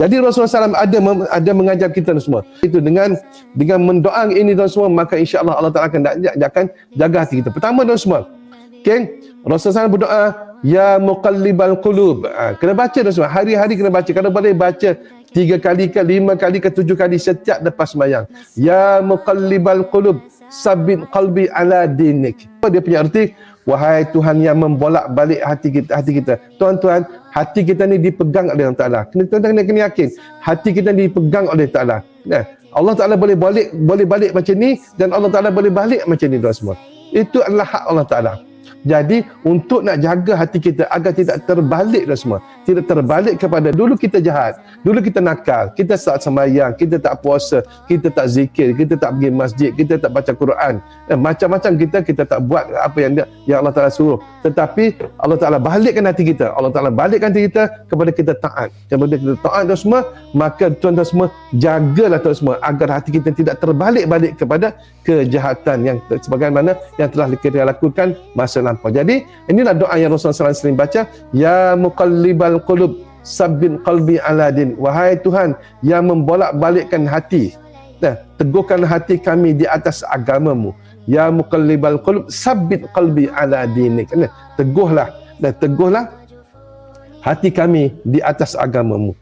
Jadi Rasulullah SAW ada mengajar kita semua. Itu dengan mendoa ini tuan semua, maka insya-Allah Allah Taala akan jaga hati kita. Pertama tuan semua, okay? Rasulullah SAW berdoa, ya muqallibal qulub. Kena baca tuan semua, hari-hari kena baca. Kalau boleh baca 3 kali ke 5 kali ke 7 kali setiap lepas sembahyang. Ya muqallibal qulub, sabbit qalbi ala dinik. Dia punya arti, wahai Tuhan yang membolak-balik hati kita. Tuan-tuan, hati kita ni dipegang oleh Allah Taala. Tuan-tuan kena yakin, hati kita ni dipegang oleh Taala. Nah, Allah Taala boleh balik macam ni, dan Allah Taala boleh balik macam ni tuan semua. Itu adalah hak Allah Taala. Jadi untuk nak jaga hati kita agar tidak terbalik dan semua, tidak terbalik kepada dulu kita jahat, dulu kita nakal, kita tak sembahyang, kita tak puasa, kita tak zikir, kita tak pergi masjid, kita tak baca Quran, macam-macam kita tak buat apa yang Allah Taala suruh. Tetapi Allah Taala balikkan hati kita, Allah Taala balikkan hati kita kepada kita taat. Kepada kita taat dan semua, maka tuan-tuan semua jagalah tuan semua agar hati kita tidak terbalik-balik kepada kejahatan yang sebagaimana yang telah kita lakukan masa lampau. Jadi inilah doa yang Rasulullah SAW sering baca, ya muqallibal qulub sabbin qalbi ala din. Wahai Tuhan yang membolak-balikkan hati, teguhkan hati kami di atas agamamu. Ya muqallibal qulub sabbit qalbi ala dinik. Teguhlah hati kami di atas agamamu.